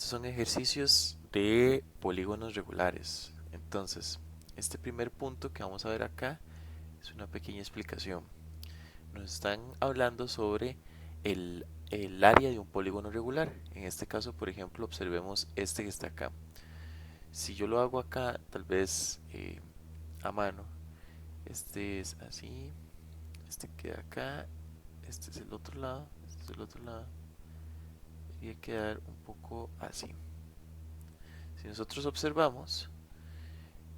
son ejercicios de polígonos regulares. Entonces, este primer punto que vamos a ver acá es una pequeña explicación. Nos están hablando sobre el área de un polígono regular. En este caso, por ejemplo, observemos este que está acá. Si yo lo hago acá, tal vez a mano, este es así, este queda acá, este es el otro lado, este es el otro lado, y a quedar un poco así. Si nosotros observamos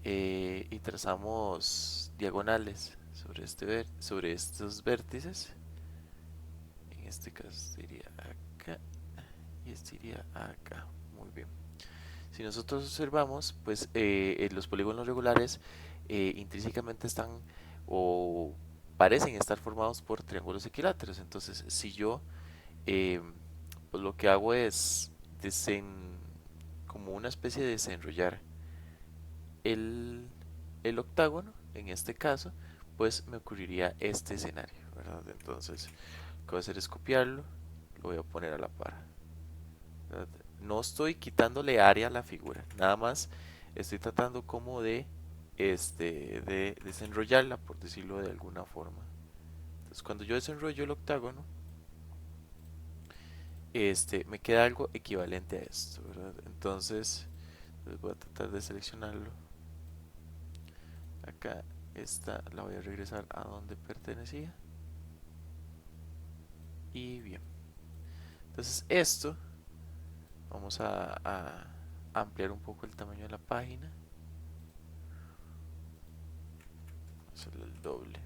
y trazamos diagonales sobre estos vértices, en este caso este iría acá y este iría acá. Muy bien. Si nosotros observamos, pues los polígonos regulares intrínsecamente están o parecen estar formados por triángulos equiláteros. Entonces, si yo eh, pues lo que hago es como una especie de desenrollar el, el octágono, en este caso, pues me ocurriría este escenario, ¿verdad? Entonces, lo que voy a hacer es copiarlo, lo voy a poner a la par, ¿verdad? No estoy quitándole área a la figura, nada más estoy tratando como de desenrollarla, por decirlo de alguna forma. Entonces, cuando yo desenrollo el octágono, me queda algo equivalente a esto, ¿verdad? Entonces, voy a tratar de seleccionarlo. Acá esta la voy a regresar a donde pertenecía. Y bien, entonces esto vamos a ampliar un poco el tamaño de la página, hacerle el doble.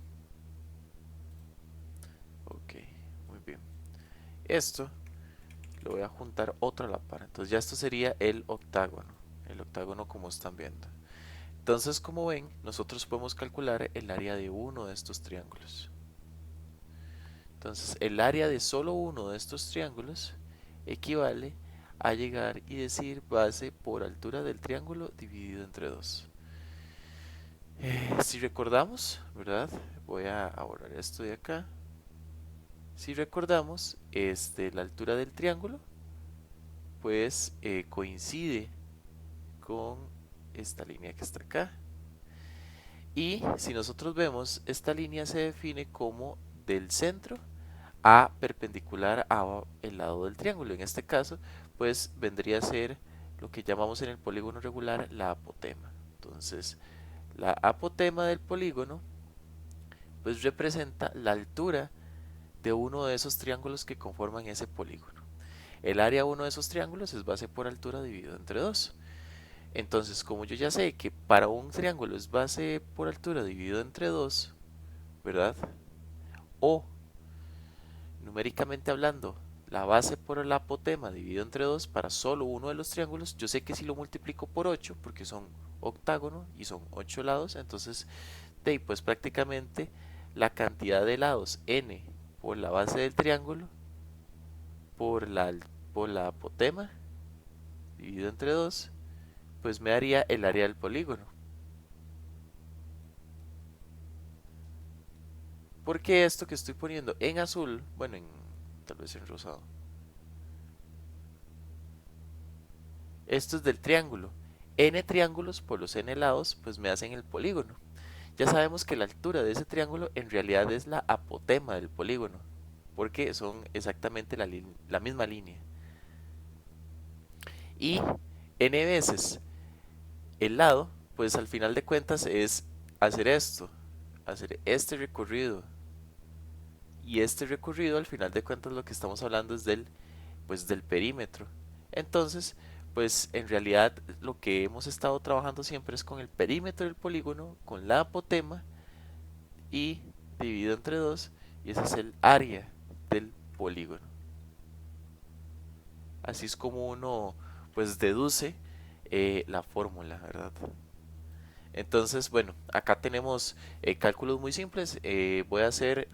Ok, muy bien. Esto lo voy a juntar otro a la par. Entonces ya esto sería el octágono como están viendo. Entonces, como ven, nosotros podemos calcular el área de uno de estos triángulos. Entonces, el área de solo uno de estos triángulos equivale a llegar y decir base por altura del triángulo dividido entre 2. Si recordamos, ¿verdad? Voy a borrar esto de acá. Si recordamos, la altura del triángulo, pues coincide con esta línea que está acá. Y si nosotros vemos, esta línea se define como del centro a perpendicular a el lado del triángulo. En este caso, pues vendría a ser lo que llamamos en el polígono regular la apotema. Entonces, la apotema del polígono, pues representa la altura de uno de esos triángulos que conforman ese polígono. El área de uno de esos triángulos es base por altura dividido entre 2. Entonces, como yo ya sé que para un triángulo es base por altura dividido entre 2, ¿verdad? O numéricamente hablando, la base por el apotema dividido entre 2 para solo uno de los triángulos, yo sé que si lo multiplico por 8, porque son octágono y son 8 lados, entonces pues prácticamente la cantidad de lados n por la base del triángulo por la apotema dividido entre 2, pues me daría el área del polígono. Porque esto que estoy poniendo en azul, bueno, tal vez en rosado, esto es del triángulo. N triángulos por los n lados, pues me hacen el polígono. Ya sabemos que la altura de ese triángulo en realidad es la apotema del polígono, porque son exactamente la misma línea. Y n veces el lado, pues al final de cuentas es hacer esto, hacer este recorrido. Y este recorrido al final de cuentas lo que estamos hablando es del perímetro. Entonces, pues en realidad lo que hemos estado trabajando siempre es con el perímetro del polígono, con la apotema y dividido entre 2 y ese es el área del polígono. Así es como uno pues deduce la fórmula, ¿verdad? Entonces, bueno, acá tenemos cálculos muy simples. Voy a hacer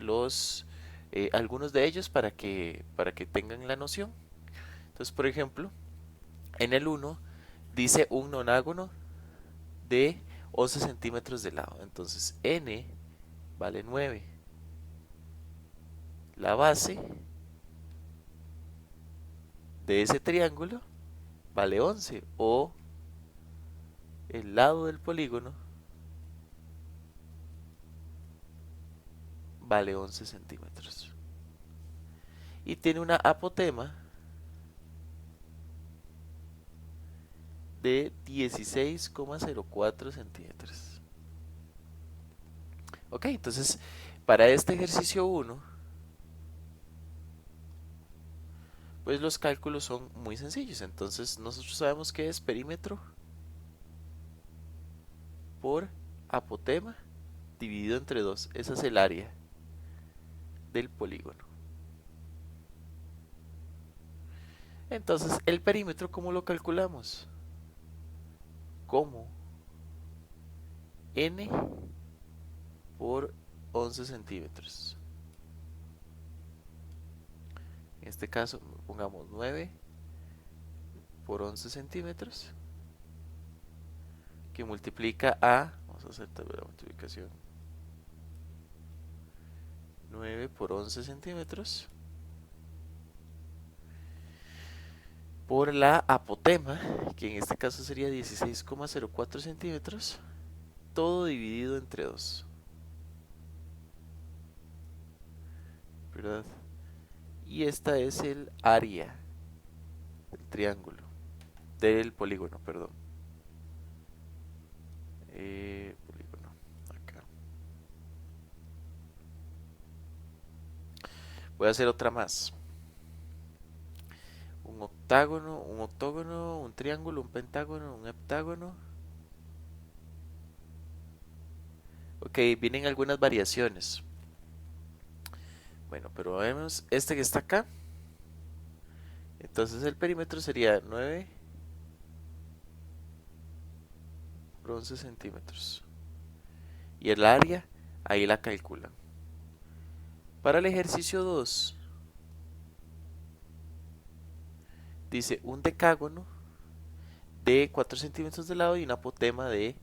algunos de ellos para que tengan la noción. Entonces, por ejemplo, en el uno dice un nonágono de 11 centímetros de lado. Entonces, n vale 9. La base de ese triángulo vale 11 o el lado del polígono vale 11 centímetros. Y tiene una apotema de 16,04 centímetros. Ok, entonces para este ejercicio 1, pues los cálculos son muy sencillos. Entonces nosotros sabemos que es perímetro por apotema dividido entre 2. Esa es el área del polígono. Entonces, el perímetro, ¿cómo lo calculamos? Como n por 11 centímetros. En este caso, pongamos 9 por 11 centímetros, que multiplica a, vamos a hacer también la multiplicación, 9 por 11 centímetros, por la apotema, que en este caso sería 16,04 centímetros, todo dividido entre 2. ¿Verdad? Y esta es el área del triángulo, del polígono, perdón. Polígono, acá. Voy a hacer otra más. Un octógono, un triángulo, un pentágono, un heptágono. Ok, vienen algunas variaciones. Bueno, pero vemos este que está acá. Entonces el perímetro sería 9 por 11 centímetros. Y el área, ahí la calculan. Para el ejercicio 2, dice un decágono de 4 centímetros de lado y una apotema de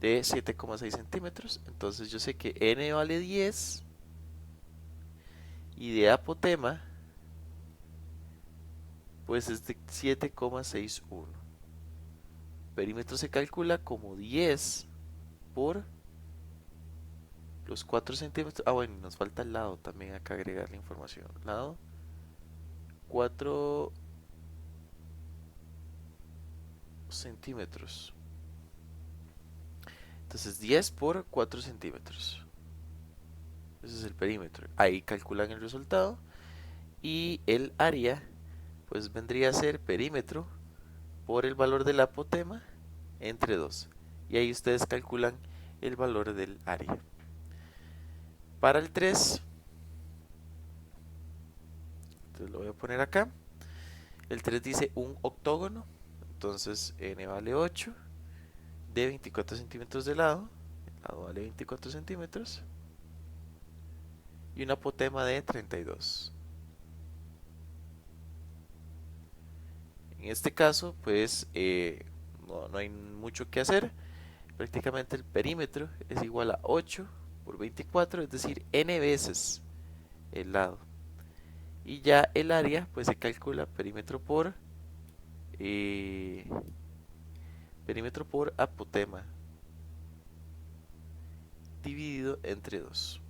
de 7,6 centímetros. Entonces yo sé que n vale 10 y de apotema pues es de 7,61. Perímetro se calcula como 10 por los 4 centímetros. Ah, bueno, nos falta el lado también acá agregar la información. Lado 4 centímetros. Entonces 10 por 4 centímetros. Ese es el perímetro. Ahí calculan el resultado. Y el área, pues vendría a ser perímetro por el valor del apotema entre 2. Y ahí ustedes calculan el valor del área. Para el 3, entonces lo voy a poner acá. El 3 dice un octógono. Entonces n vale 8 de 24 centímetros de lado. El lado vale 24 centímetros. Y una apotema de 32. En este caso, pues no hay mucho que hacer. Prácticamente el perímetro es igual a 8 por 24, es decir, n veces el lado. Y ya el área, pues se calcula eh, perímetro por apotema dividido entre 2.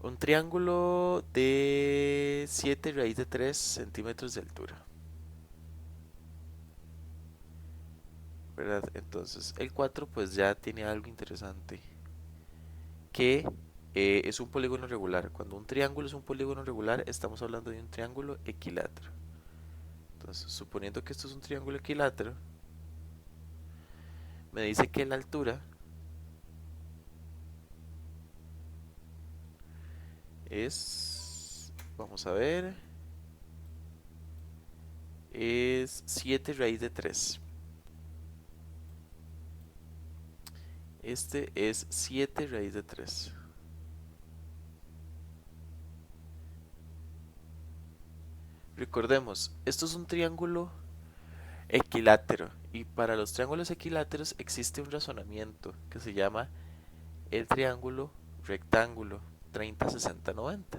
Un triángulo de 7 raíz de 3 centímetros de altura. ¿Verdad? Entonces el 4 pues ya tiene algo interesante, que es un polígono regular. Cuando un triángulo es un polígono regular, estamos hablando de un triángulo equilátero. Entonces, suponiendo que esto es un triángulo equilátero, me dice que la altura es, vamos a ver, es 7 raíz de 3. Este es 7 raíz de 3. Recordemos, esto es un triángulo equilátero y para los triángulos equiláteros existe un razonamiento que se llama el triángulo rectángulo 30, 60, 90.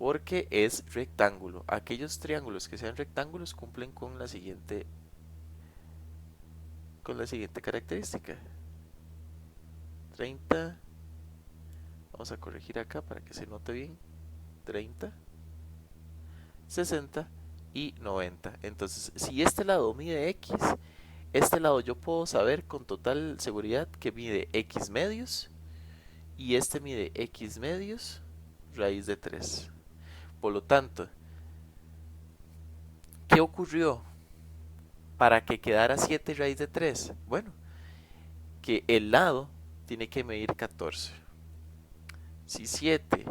porque es rectángulo. Aquellos triángulos que sean rectángulos cumplen con la siguiente característica. 30, vamos a corregir acá para que se note bien. 30, 60 y 90. Entonces, si este lado mide x, este lado yo puedo saber con total seguridad que mide x medios y este mide x medios raíz de 3. Por lo tanto, ¿qué ocurrió para que quedara 7 raíz de 3? Bueno, que el lado tiene que medir 14. Si 7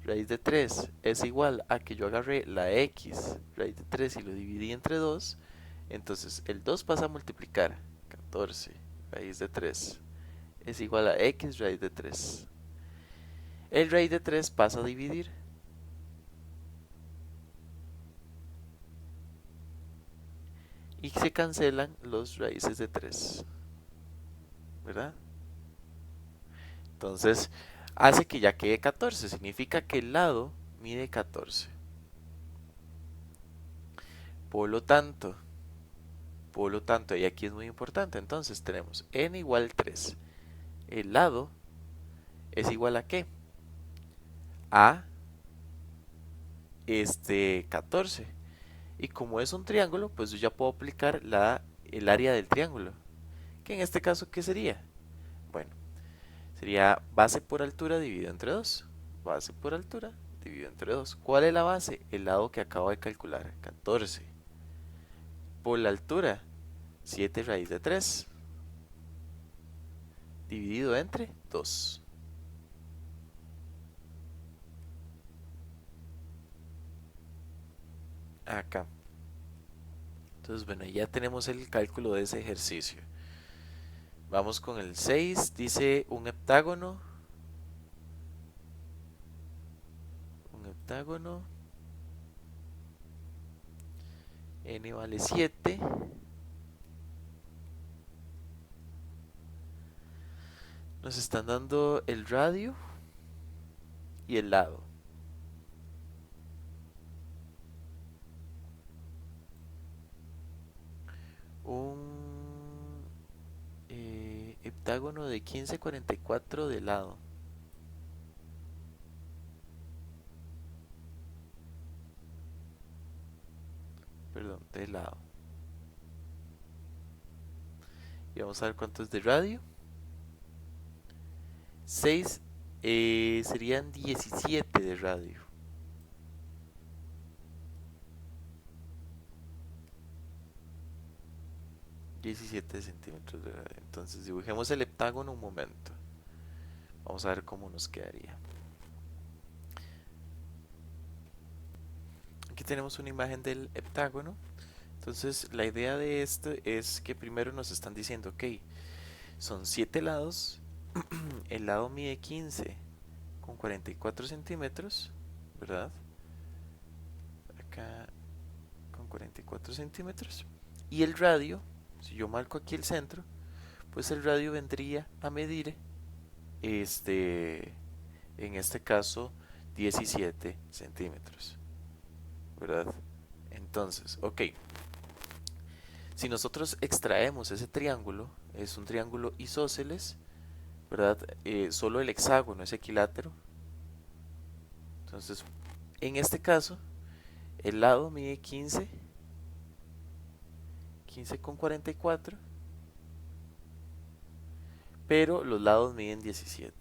raíz de 3 es igual a que yo agarré la x raíz de 3 y lo dividí entre 2, entonces el 2 pasa a multiplicar. 14 raíz de 3 es igual a x raíz de 3. El raíz de 3 pasa a dividir. Y se cancelan los raíces de 3, ¿verdad? Entonces, hace que ya quede 14. Significa que el lado mide 14. Por lo tanto, y aquí es muy importante, entonces tenemos n igual 3. El lado es igual a ¿qué? A 14. Y como es un triángulo, pues yo ya puedo aplicar el área del triángulo. Que en este caso, ¿qué sería? Bueno, sería base por altura dividido entre 2. Base por altura dividido entre 2. ¿Cuál es la base? El lado que acabo de calcular, 14. Por la altura, 7 raíz de 3. Dividido entre 2. Acá. Entonces, bueno, ya tenemos el cálculo de ese ejercicio. Vamos con el 6. Dice un heptágono. Un heptágono. N vale 7. Nos están dando el radio y el lado. Un heptágono de 15,44 de lado. Perdón, de lado. Y vamos a ver cuánto es de radio. 6 serían 17 de radio. ...17 centímetros de radio. Entonces dibujemos el heptágono un momento. Vamos a ver cómo nos quedaría. Aquí tenemos una imagen del heptágono. Entonces la idea de esto es que primero nos están diciendo, ok, son 7 lados. El lado mide 15,44 centímetros, ¿verdad? Acá con 44 centímetros. Y el radio, si yo marco aquí el centro, pues el radio vendría a medir, en este caso, 17 centímetros, ¿verdad? Entonces, ok, si nosotros extraemos ese triángulo, es un triángulo isósceles, ¿verdad? Solo el hexágono es equilátero. Entonces, en este caso, el lado mide 15,44, pero los lados miden 17,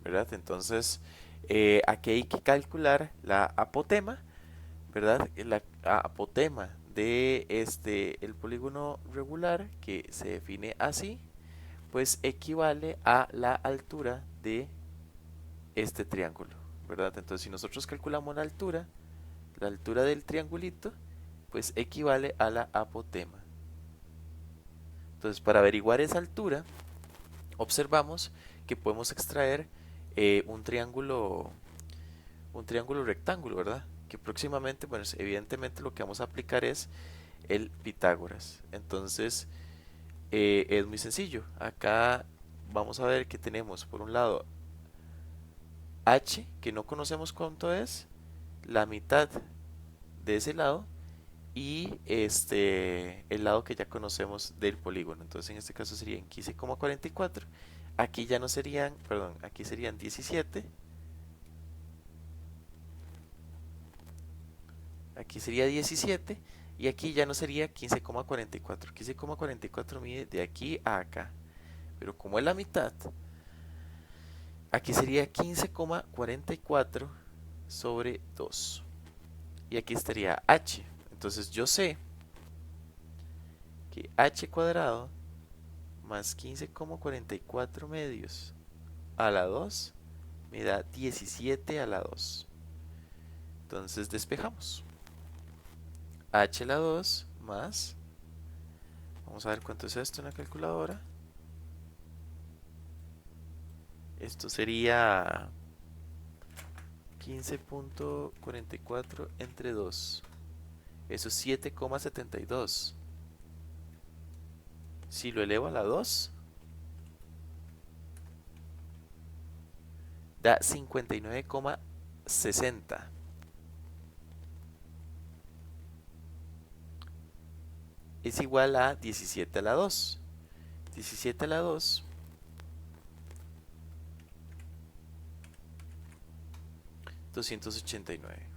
¿verdad? Entonces, aquí hay que calcular la apotema, ¿verdad? La apotema de el polígono regular, que se define así, pues equivale a la altura de este triángulo, ¿verdad? Entonces, si nosotros calculamos la altura del triangulito, pues equivale a la apotema. Entonces, para averiguar esa altura, observamos que podemos extraer un triángulo rectángulo, ¿verdad? Que próximamente, bueno, evidentemente lo que vamos a aplicar es el Pitágoras. Entonces, es muy sencillo. Acá vamos a ver que tenemos por un lado h, que no conocemos cuánto es, la mitad de ese lado y el lado que ya conocemos del polígono. Entonces en este caso serían 15,44. Aquí ya no serían, perdón, aquí serían 17. Aquí sería 17 y aquí ya no sería 15,44. 15,44 mide de aquí a acá. Pero como es la mitad, aquí sería 15,44 sobre 2. Y aquí estaría h. Entonces yo sé que h cuadrado más 15,44 medios a la 2 me da 17 a la 2. Entonces despejamos. H a la 2 más, vamos a ver cuánto es esto en la calculadora. Esto sería 15,44 entre 2. Eso es 7,72. Si lo elevo a la 2, da 59,60. Es igual a 17 a la 2. 17 a la 2, 289.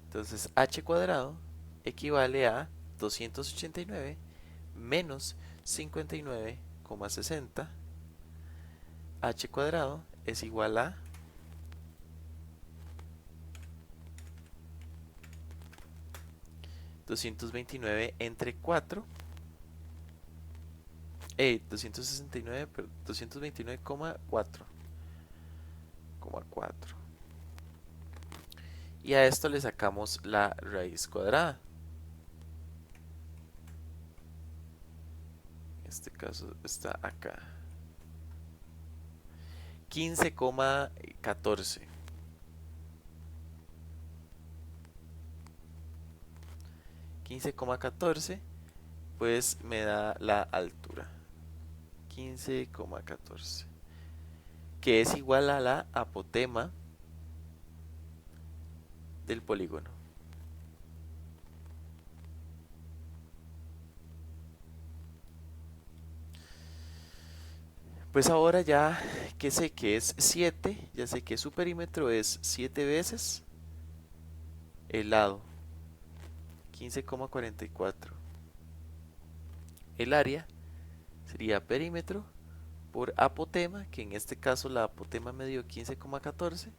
Entonces h cuadrado equivale a 289 menos 59,60. H cuadrado es igual a 229 entre 4. 269, pero 229,4. Y a esto le sacamos la raíz cuadrada. En este caso está acá. 15,14. 15,14 pues me da la altura. 15,14. Que es igual a la apotema del polígono. Pues ahora ya que sé que es 7, ya sé que su perímetro es 7 veces el lado, 15,44. El área sería perímetro por apotema, que en este caso la apotema me dio 15,14.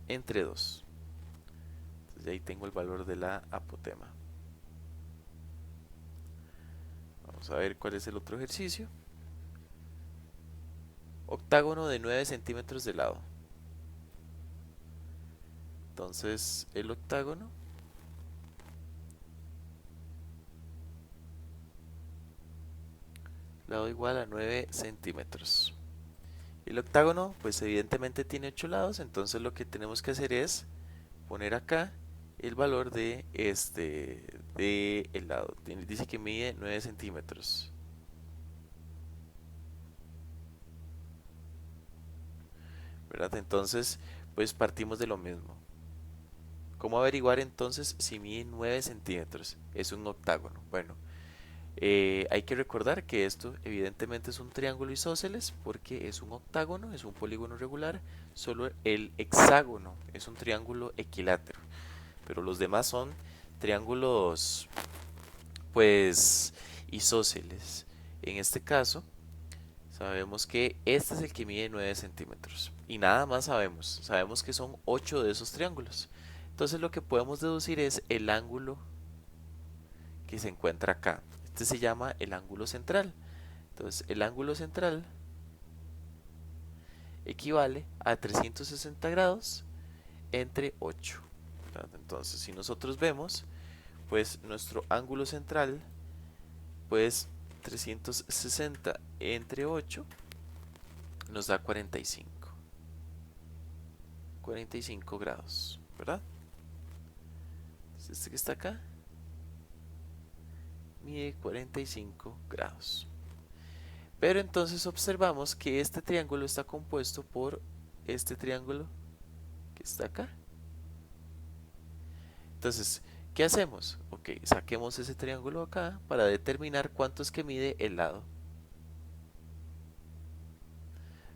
Entre 2. Entonces ahí tengo el valor de la apotema. Vamos a ver cuál es el otro ejercicio. Octágono de 9 centímetros de lado. Entonces el octágono lado igual a 9 centímetros. El octágono pues evidentemente tiene 8 lados, entonces lo que tenemos que hacer es poner acá el valor de el lado. Dice que mide 9 centímetros. ¿Verdad? Entonces, pues partimos de lo mismo. ¿Cómo averiguar entonces si mide 9 centímetros? Es un octágono. Bueno, hay que recordar que esto evidentemente es un triángulo isósceles porque es un octágono, es un polígono regular. Solo el hexágono es un triángulo equilátero. Pero los demás son triángulos, pues, isósceles. En este caso, sabemos que este es el que mide 9 centímetros. Y nada más sabemos. Sabemos que son 8 de esos triángulos. Entonces lo que podemos deducir es el ángulo que se encuentra acá. Este se llama el ángulo central. Entonces el ángulo central equivale a 360 grados entre 8. Entonces si nosotros vemos, pues nuestro ángulo central, pues 360 entre 8 nos da 45 grados, ¿verdad? Entonces este que está acá mide 45 grados. Pero entonces observamos que este triángulo está compuesto por este triángulo que está acá. Entonces, ¿qué hacemos? Ok, saquemos ese triángulo acá para determinar cuánto es que mide el lado.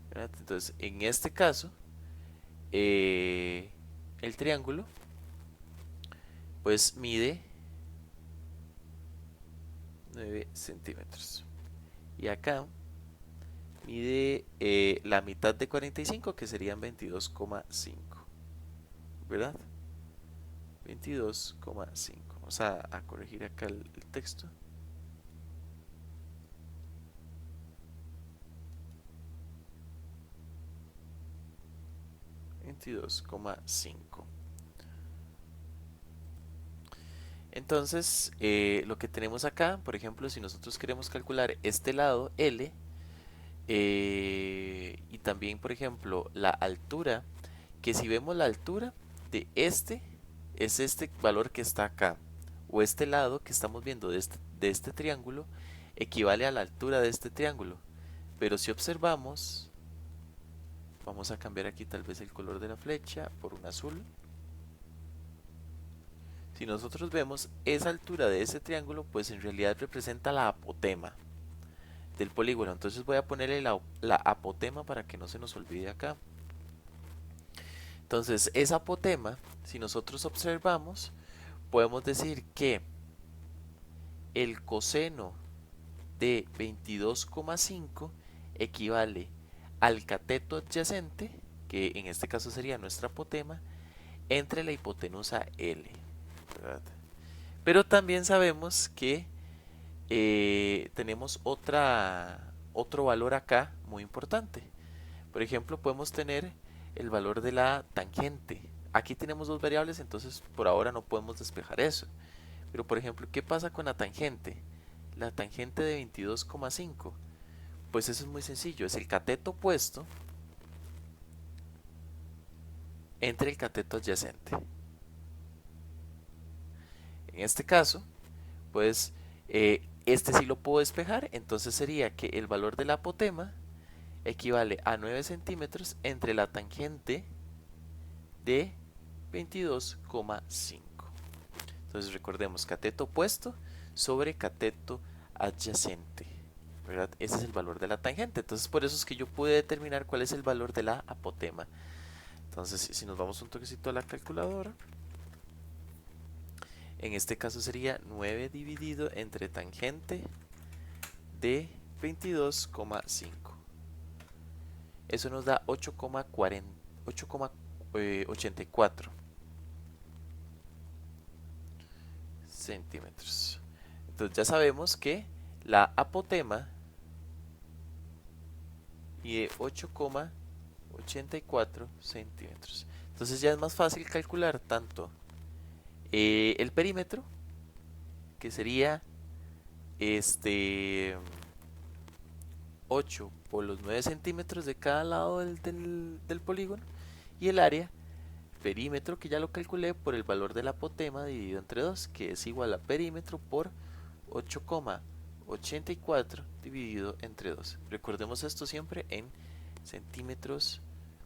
¿Verdad? Entonces, en este caso, el triángulo pues mide 9 centímetros. Y acá mide la mitad de 45, que serían 22,5. ¿Verdad? 22,5. Vamos a corregir acá el texto. 22,5. Entonces, lo que tenemos acá, por ejemplo, si nosotros queremos calcular este lado L, y también, por ejemplo, la altura, que si vemos la altura de este, es este valor que está acá, o este lado que estamos viendo de este triángulo, equivale a la altura de este triángulo. Pero si observamos, vamos a cambiar aquí tal vez el color de la flecha por un azul. Si nosotros vemos esa altura de ese triángulo, pues en realidad representa la apotema del polígono. Entonces voy a ponerle la apotema para que no se nos olvide acá. Entonces, esa apotema, si nosotros observamos, podemos decir que el coseno de 22,5 equivale al cateto adyacente, que en este caso sería nuestra apotema, entre la hipotenusa L, ¿verdad? Pero también sabemos que tenemos otro valor acá muy importante. Por ejemplo, podemos tener el valor de la tangente. Aquí tenemos dos variables, entonces por ahora no podemos despejar eso. Pero por ejemplo, ¿qué pasa con la tangente? La tangente de 22,5. Pues eso es muy sencillo, es el cateto opuesto entre el cateto adyacente. En este caso, pues este sí lo puedo despejar, entonces sería que el valor de la apotema equivale a 9 centímetros entre la tangente de 22,5. Entonces recordemos, cateto opuesto sobre cateto adyacente, ¿verdad? Ese es el valor de la tangente. Entonces por eso es que yo pude determinar cuál es el valor de la apotema. Entonces si nos vamos un toquecito a la calculadora, en este caso sería 9 dividido entre tangente de 22,5. Eso nos da 8,84 centímetros. Entonces ya sabemos que la apotema mide 8,84 centímetros. Entonces ya es más fácil calcular tanto el perímetro, que sería 8 por los 9 centímetros de cada lado del polígono, y el área, perímetro, que ya lo calculé, por el valor de la apotema dividido entre 2, que es igual a perímetro por 8,84 dividido entre 2. Recordemos esto siempre en centímetros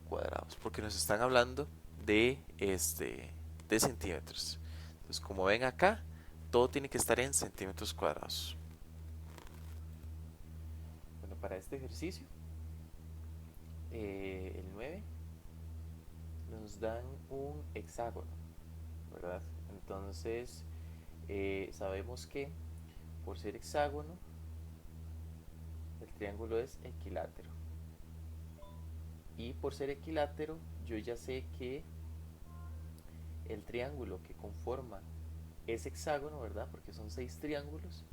cuadrados, porque nos están hablando de centímetros. Entonces, como ven acá, todo tiene que estar en centímetros cuadrados. Bueno, para este ejercicio, el 9, nos dan un hexágono, ¿verdad? Entonces, sabemos que por ser hexágono, el triángulo es equilátero. Y por ser equilátero, yo ya sé que el triángulo que conforma ese hexágono, ¿verdad? Porque son 6 triángulos,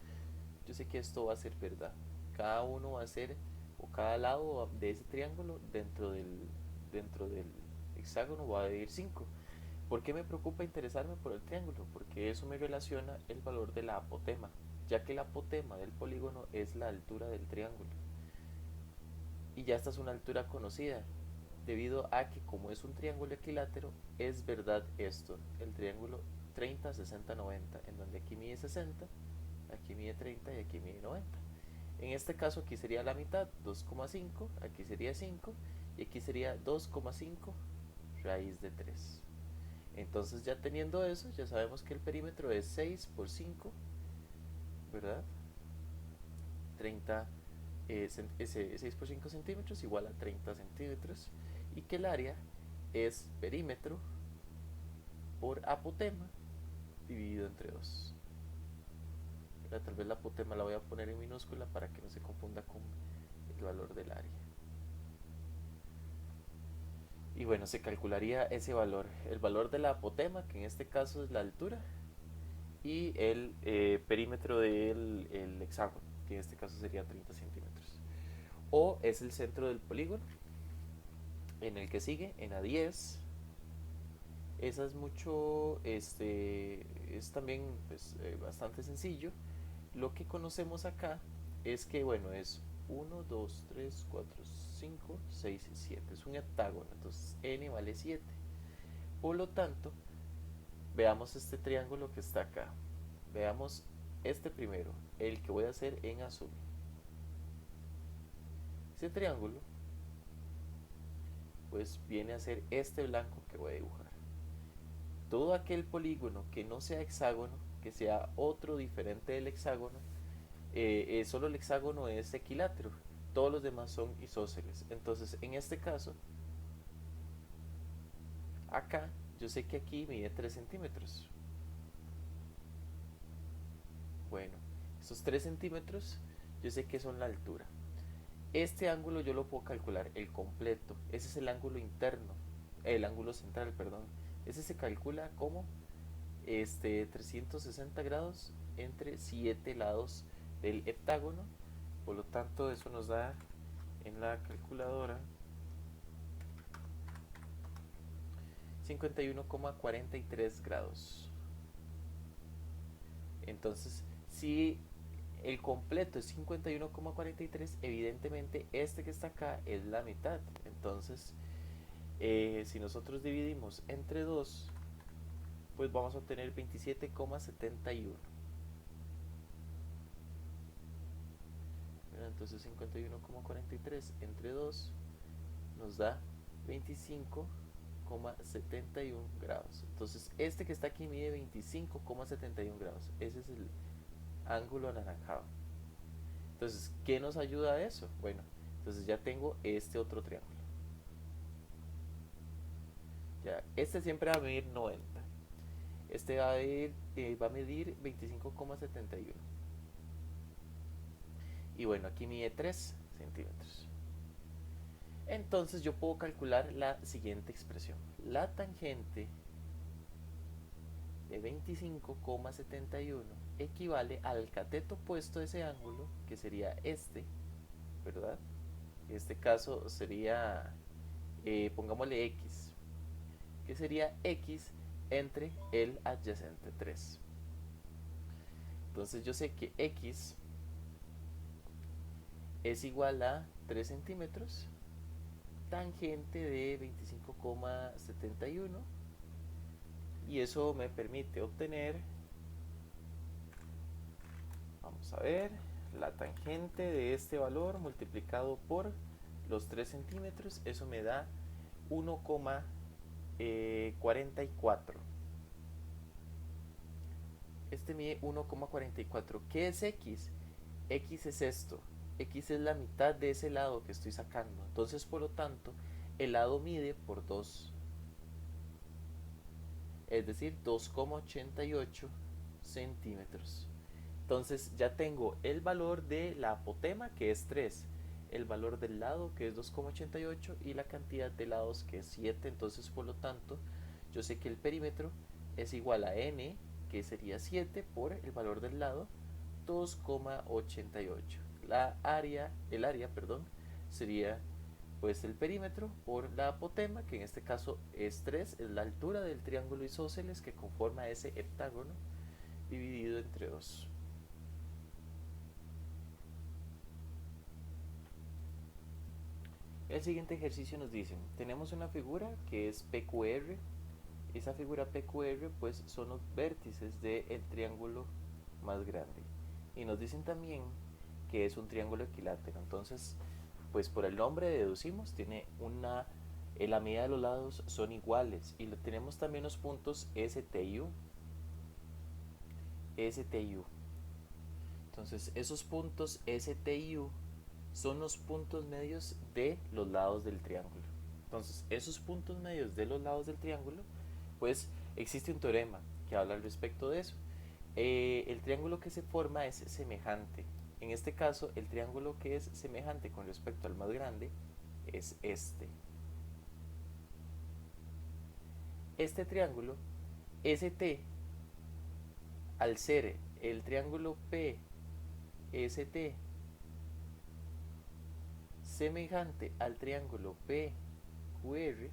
yo sé que esto va a ser verdad. Cada uno va a ser, o cada lado de ese triángulo dentro del hexágono va a dividir 5. ¿Por qué me preocupa interesarme por el triángulo? Porque eso me relaciona el valor de la apotema, ya que la apotema del polígono es la altura del triángulo. Y ya esta es una altura conocida, debido a que como es un triángulo equilátero, es verdad esto, el triángulo 30, 60, 90, en donde aquí mide 60 aquí mide 30 y aquí mide 90. En este caso aquí sería la mitad, 2,5, aquí sería 5 y aquí sería 2,5 raíz de 3. Entonces ya teniendo eso, ya sabemos que el perímetro es 6 por 5, ¿verdad? 30, 6 por 5 centímetros igual a 30 centímetros y que el área es perímetro por apotema dividido entre 2. Tal vez la apotema la voy a poner en minúscula para que no se confunda con el valor del área. Y bueno, se calcularía ese valor, el valor de la apotema, que en este caso es la altura, y el perímetro del el hexágono, que en este caso sería 30 centímetros. O es el centro del polígono, en el que sigue, en A10. Esa es mucho, es también pues, bastante sencillo. Lo que conocemos acá es que, bueno, es 1, 2, 3, 4, 5, 6 y 7. Es un heptágono, entonces n vale 7. Por lo tanto, veamos este triángulo que está acá. Veamos este primero, el que voy a hacer en azul. Ese triángulo, pues viene a ser este blanco que voy a dibujar. Todo aquel polígono que no sea hexágono, que sea otro diferente del hexágono, solo el hexágono es equilátero, todos los demás son isósceles. Entonces, en este caso, acá, yo sé que aquí mide 3 centímetros. Bueno, esos 3 centímetros, yo sé que son la altura. Este ángulo yo lo puedo calcular, el completo. Ese es el ángulo interno, el ángulo central, perdón. Ese se calcula como 360 grados entre 7 lados del heptágono. Por lo tanto, eso nos da en la calculadora 51,43 grados. Entonces, si el completo es 51,43, evidentemente este que está acá es la mitad. Entonces, si nosotros dividimos entre 2, pues vamos a obtener 27,71. Entonces 51,43 entre 2 nos da 25,71 grados. Entonces este que está aquí mide 25,71 grados. Ese es el ángulo anaranjado. Entonces, ¿qué nos ayuda a eso? Bueno, entonces ya tengo este otro triángulo. Ya, este siempre va a medir 90. Este va a medir 25,71. Y bueno, aquí mide 3 centímetros. Entonces yo puedo calcular la siguiente expresión. La tangente de 25,71 equivale al cateto opuesto de ese ángulo, que sería este, ¿verdad? En este caso sería, pongámosle x, que sería x entre el adyacente 3. Entonces yo sé que x es igual a 3 centímetros, tangente de 25,71, y eso me permite obtener, vamos a ver, la tangente de este valor multiplicado por los 3 centímetros, eso me da 1,44. Este mide 1,44. ¿Qué es x? X es esto. X es la mitad de ese lado que estoy sacando. Entonces, por lo tanto, el lado mide por 2. Es decir, 2,88 centímetros. Entonces ya tengo el valor de la apotema, que es 3, el valor del lado, que es 2,88, y la cantidad de lados, que es 7. Entonces, por lo tanto, yo sé que el perímetro es igual a n, que sería 7, por el valor del lado, 2,88. El área, perdón, sería pues el perímetro por la apotema, que en este caso es 3, es la altura del triángulo isósceles que conforma ese heptágono dividido entre 2. El siguiente ejercicio nos dice, tenemos una figura que es PQR. Esa figura PQR pues son los vértices del triángulo más grande. y nos dicen también que es un triángulo equilátero. Entonces, pues por el nombre deducimos, tiene una, la medida de los lados son iguales y tenemos también los puntos ST y U. ST y U. Entonces, esos puntos ST y U son los puntos medios de los lados del triángulo. Entonces, esos puntos medios de los lados del triángulo, pues existe un teorema que habla al respecto de eso. El triángulo que se forma es semejante. En este caso, el triángulo que es semejante con respecto al más grande es este. Este triángulo, ST, al ser el triángulo PST semejante al triángulo PQR,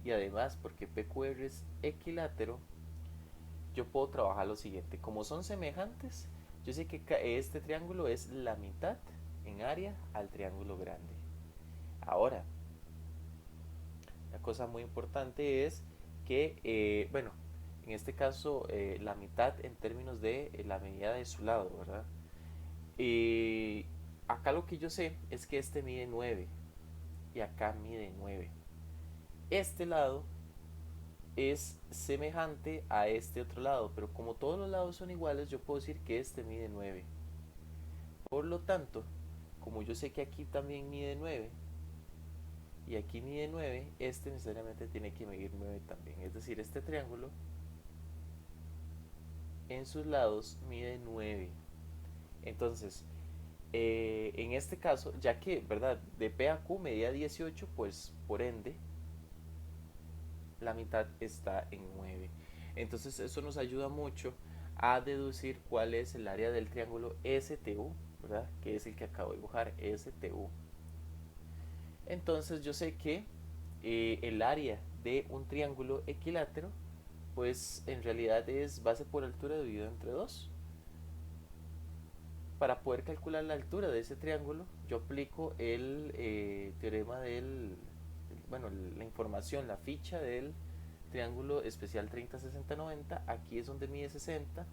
y además porque PQR es equilátero, yo puedo trabajar lo siguiente. Como son semejantes, yo sé que este triángulo es la mitad en área al triángulo grande. Ahora, la cosa muy importante es que, bueno, en este caso, la mitad en términos de la medida de su lado, ¿verdad? Acá lo que yo sé es que este mide 9 y acá mide 9. Este lado es semejante a este otro lado, pero como todos los lados son iguales, yo puedo decir que este mide 9. Por lo tanto, como yo sé que aquí también mide 9 y aquí mide 9, este necesariamente tiene que medir 9 también. Es decir, este triángulo en sus lados mide 9. Entonces, en este caso, ya que, ¿verdad? De P a Q medía 18, pues por ende, la mitad está en 9. Entonces, eso nos ayuda mucho a deducir cuál es el área del triángulo STU, ¿verdad? Que es el que acabo de dibujar, STU. Entonces, yo sé que el área de un triángulo equilátero, pues en realidad es base por altura dividido entre 2. Para poder calcular la altura de ese triángulo, yo aplico el teorema bueno, la información, la ficha del triángulo especial 30, 60, 90. Aquí es donde mide 60,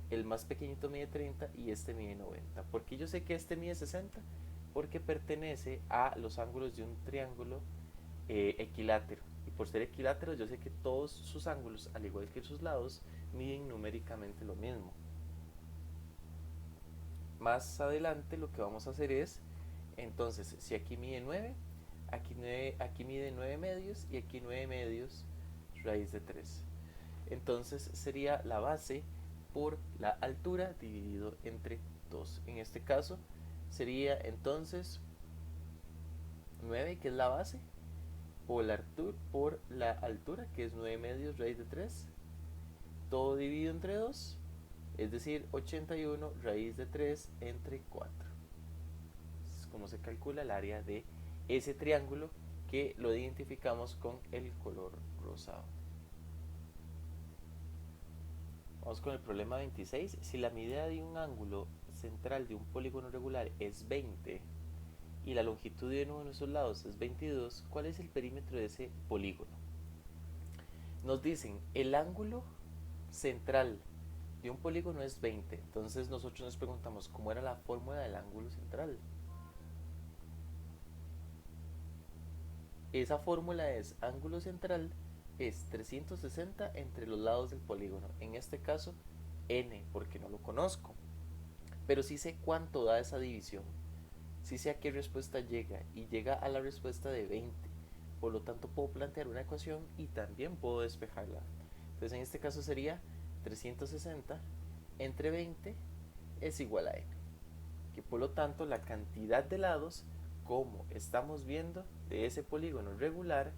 el más pequeñito mide 30 y este mide 90. ¿Por qué yo sé que este mide 60? Porque pertenece a los ángulos de un triángulo equilátero. Y por ser equilátero, yo sé que todos sus ángulos, al igual que sus lados, miden numéricamente lo mismo. Más adelante lo que vamos a hacer es, entonces, si aquí mide 9, aquí mide 9 medios y aquí 9 medios raíz de 3. Entonces sería la base por la altura dividido entre 2. En este caso sería entonces 9, que es la base, por la altura, que es 9 medios raíz de 3, todo dividido entre 2, es decir, 81 raíz de 3 entre 4. Es como se calcula el área de ese triángulo que lo identificamos con el color rosado. Vamos con el problema 26. Si la medida de un ángulo central de un polígono regular es 20 y la longitud de uno de sus lados es 22, ¿cuál es el perímetro de ese polígono? Nos dicen, el ángulo central de un polígono es 20. Entonces nosotros nos preguntamos, ¿cómo era la fórmula del ángulo central? Esa fórmula es ángulo central es 360 entre los lados del polígono. En este caso, n, porque no lo conozco. Pero sí sé cuánto da esa división. Sí sé a qué respuesta llega y llega a la respuesta de 20. Por lo tanto, puedo plantear una ecuación y también puedo despejarla. Entonces, en este caso sería 360 entre 20 es igual a n. Que por lo tanto, la cantidad de lados, como estamos viendo, de ese polígono regular,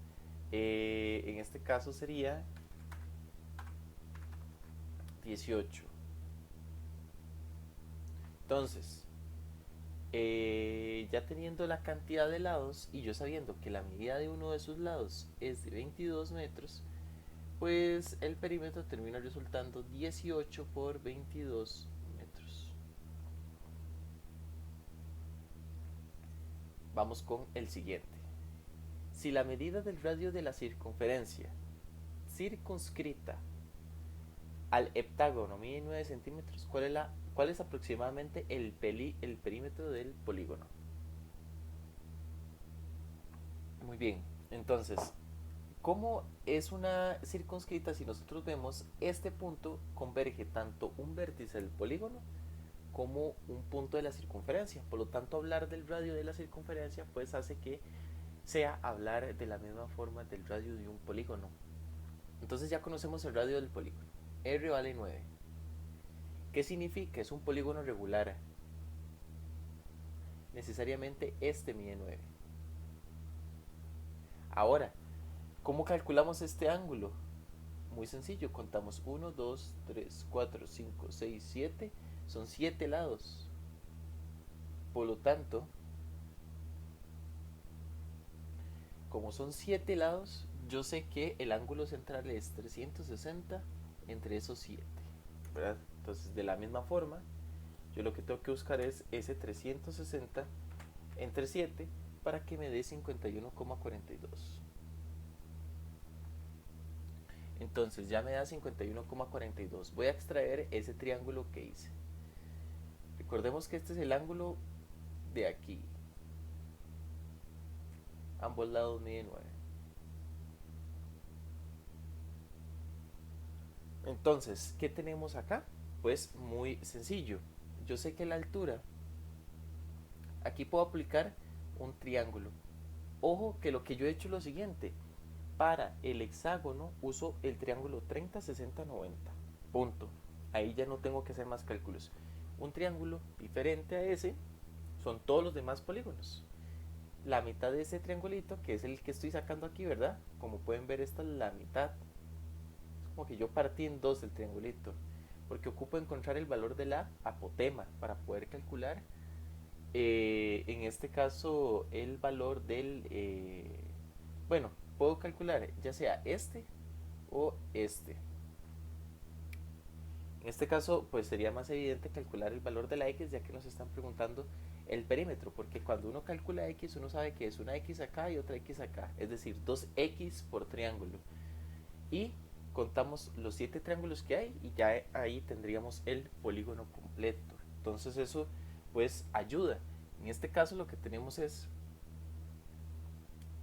en este caso sería 18. Entonces, ya teniendo la cantidad de lados y yo sabiendo que la medida de uno de sus lados es de 22 metros, pues el perímetro termina resultando 18 por 22 metros. Vamos con el siguiente. Si la medida del radio de la circunferencia circunscrita al heptágono mide 9 centímetros, ¿cuál es aproximadamente el perímetro del polígono? Muy bien, entonces, ¿cómo es una circunscrita si nosotros vemos este punto converge tanto un vértice del polígono como un punto de la circunferencia? Por lo tanto, hablar del radio de la circunferencia pues hace que sea hablar de la misma forma del radio de un polígono. Entonces ya conocemos el radio del polígono. R vale 9. ¿Qué significa? Es un polígono regular. Necesariamente este mide 9. Ahora, ¿cómo calculamos este ángulo? Muy sencillo, contamos 1, 2, 3, 4, 5, 6, 7. Son 7 lados. Por lo tanto, como son 7 lados, yo sé que el ángulo central es 360 entre esos 7, ¿verdad? Entonces, de la misma forma, yo lo que tengo que buscar es ese 360 entre 7 para que me dé 51,42. Entonces, ya me da 51,42. Voy a extraer ese triángulo que hice. Recordemos que este es el ángulo de aquí. Ambos lados miden 9. Entonces, ¿qué tenemos acá? Pues muy sencillo. Yo sé que la altura, aquí puedo aplicar un triángulo. Ojo que lo que yo he hecho es lo siguiente. Para el hexágono uso el triángulo 30, 60, 90. Punto. Ahí ya no tengo que hacer más cálculos. Un triángulo diferente a ese son todos los demás polígonos. La mitad de ese triangulito, que es el que estoy sacando aquí, ¿verdad? Como pueden ver, esta es la mitad. Es como que yo partí en dos el triangulito, porque ocupo encontrar el valor de la apotema para poder calcular, en este caso, el valor del... bueno, puedo calcular ya sea este o este. En este caso, pues sería más evidente calcular el valor de la x, ya que nos están preguntando el perímetro, porque cuando uno calcula x, uno sabe que es una x acá y otra x acá, es decir, 2x por triángulo. Y contamos los 7 triángulos que hay y ya ahí tendríamos el polígono completo. Entonces eso pues ayuda. En este caso lo que tenemos es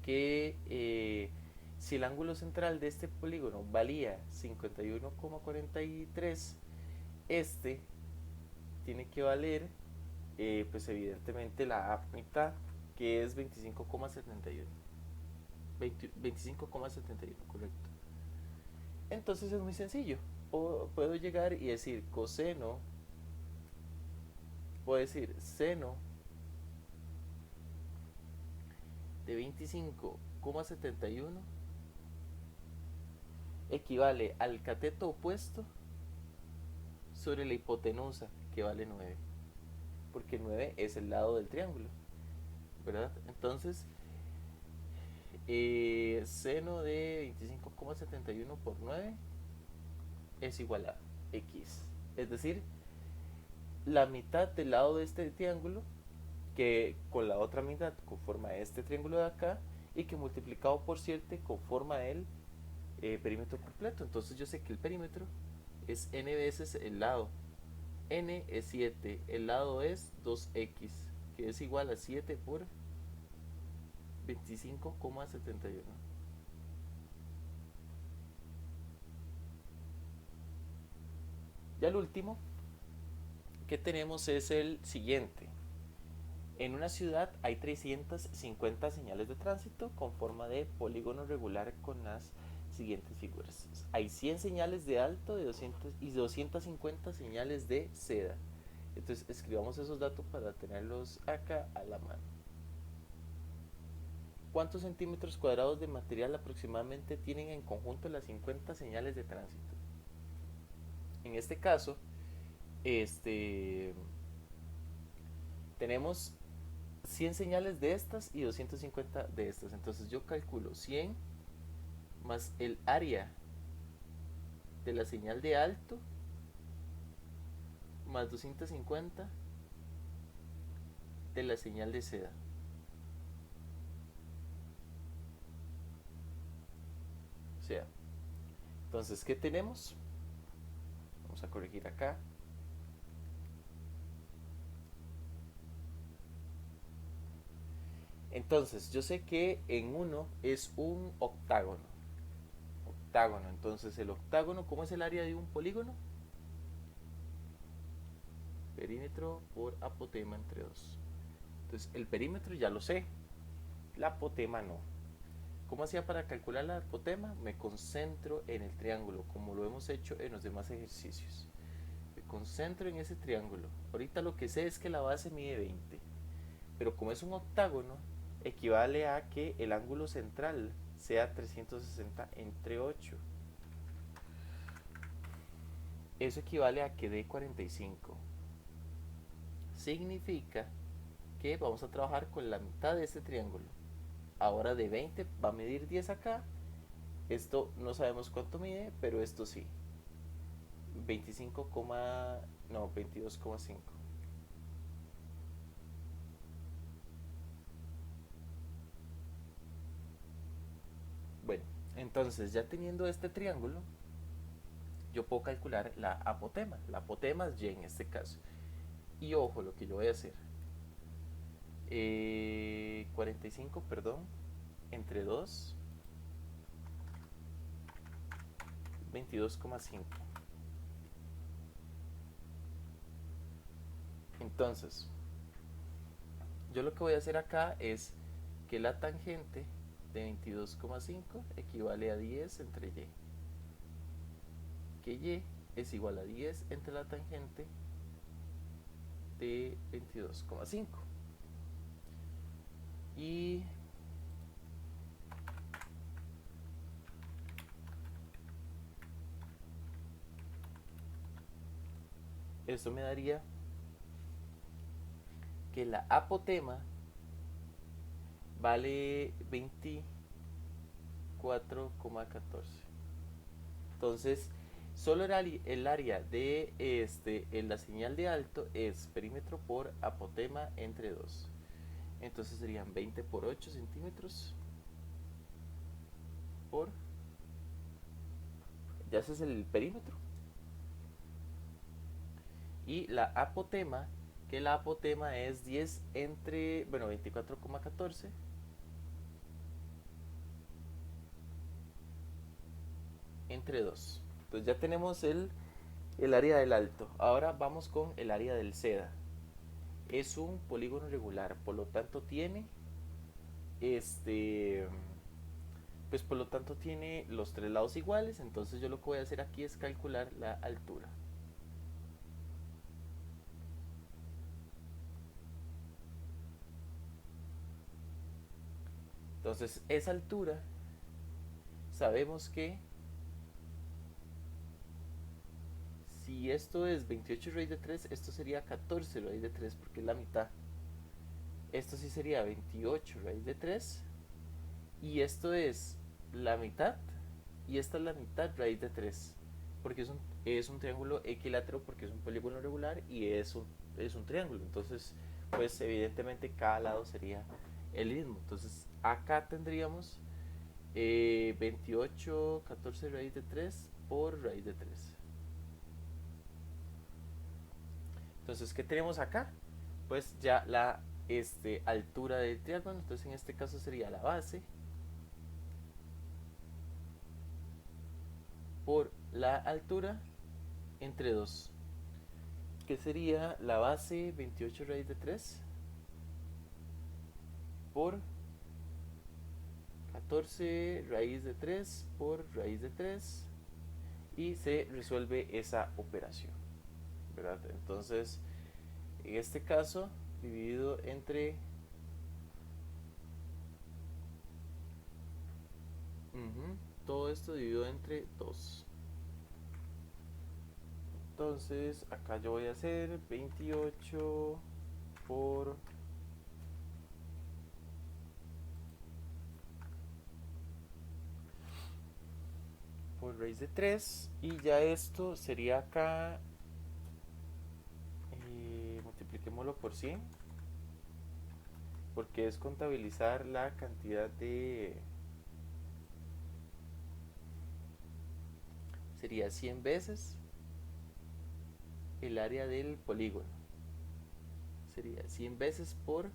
que si el ángulo central de este polígono valía 51,43, este tiene que valer pues evidentemente la mitad, que es 25,71. 25,71, correcto. Entonces es muy sencillo. Puedo llegar y decir coseno, puedo decir seno de 25,71 equivale al cateto opuesto sobre la hipotenusa, que vale 9, porque 9 es el lado del triángulo, ¿verdad? Entonces, seno de 25,71 por 9 es igual a x. Es decir, la mitad del lado de este triángulo, que con la otra mitad conforma este triángulo de acá, y que multiplicado por 7 conforma el perímetro completo. Entonces yo sé que el perímetro es n veces el lado. N es 7, el lado es 2x, que es igual a 7 por 25,71. Ya el último que tenemos es el siguiente. En una ciudad hay 350 señales de tránsito con forma de polígono regular con las siguientes figuras. Hay 100 señales de alto de 200 y 250 señales de seda. Entonces escribamos esos datos para tenerlos acá a la mano. ¿Cuántos centímetros cuadrados de material aproximadamente tienen en conjunto las 50 señales de tránsito? En este caso, tenemos 100 señales de estas y 250 de estas. Entonces yo calculo 100 más el área de la señal de alto más 250 de la señal de seda. O sea, entonces, ¿qué tenemos? Vamos a corregir acá. Entonces, yo sé que en uno es un octágono. Octágono. Entonces, el octágono, ¿cómo es el área de un polígono? Perímetro por apotema entre 2. Entonces, el perímetro ya lo sé. La apotema no. ¿Cómo hacía para calcular la apotema? Me concentro en el triángulo, como lo hemos hecho en los demás ejercicios. Me concentro en ese triángulo. Ahorita lo que sé es que la base mide 20. Pero como es un octágono, equivale a que el ángulo central sea 360 entre 8. Eso equivale a que dé 45. Significa que vamos a trabajar con la mitad de este triángulo. Ahora de 20 va a medir 10 acá. Esto no sabemos cuánto mide, pero esto sí. 25, no, 22,5. Bueno, entonces ya teniendo este triángulo, yo puedo calcular la apotema. La apotema es y en este caso. Y ojo lo que yo voy a hacer. 45, perdón, entre 2, 22,5. Entonces, yo lo que voy a hacer acá es que la tangente de 22,5 equivale a 10 entre y. Que y es igual a 10 entre la tangente de 22,5. Y esto me daría que la apotema vale 24,14. Entonces, solo el área de en la señal de alto es perímetro por apotema entre 2. Entonces serían 20 por 8 centímetros por... Ya ese es el perímetro. Y la apotema, que la apotema es 10 entre, bueno, 24,14 entre 2. Entonces ya tenemos el área del alto. Ahora vamos con el área del seda. Es un polígono regular, por lo tanto tiene este pues por lo tanto tiene los tres lados iguales. Entonces yo lo que voy a hacer aquí es calcular la altura. Entonces esa altura sabemos que si esto es 28 raíz de 3, esto sería 14 raíz de 3 porque es la mitad. Esto sí sería 28 raíz de 3 y esto es la mitad y esta es la mitad raíz de 3 porque es un triángulo equilátero porque es un polígono regular y es un triángulo. Entonces, pues evidentemente cada lado sería el mismo. Entonces, acá tendríamos 28, 14 raíz de 3 por raíz de 3. Entonces, ¿qué tenemos acá? Pues ya la altura del triángulo. Entonces, en este caso sería la base por la altura entre 2, que sería la base 28 raíz de 3 por 14 raíz de 3 por raíz de 3 y se resuelve esa operación, ¿verdad? Entonces, en este caso, dividido entre todo esto dividido entre 2. Entonces, acá yo voy a hacer 28 por raíz de 3 y ya esto sería acá, multipliquémoslo por 100 porque es contabilizar la cantidad de, sería 100 veces el área del polígono. Sería 100 veces por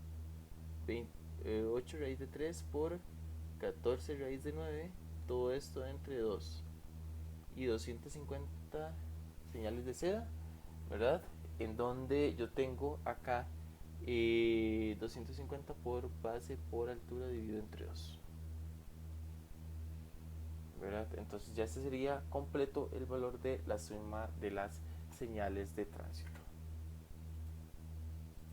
8 raíz de 3 por 14 raíz de 9, todo esto entre 2 y 250 señales de seda, ¿verdad? En donde yo tengo acá 250 por base por altura dividido entre 2, ¿verdad? Entonces ya este sería completo el valor de la suma de las señales de tránsito.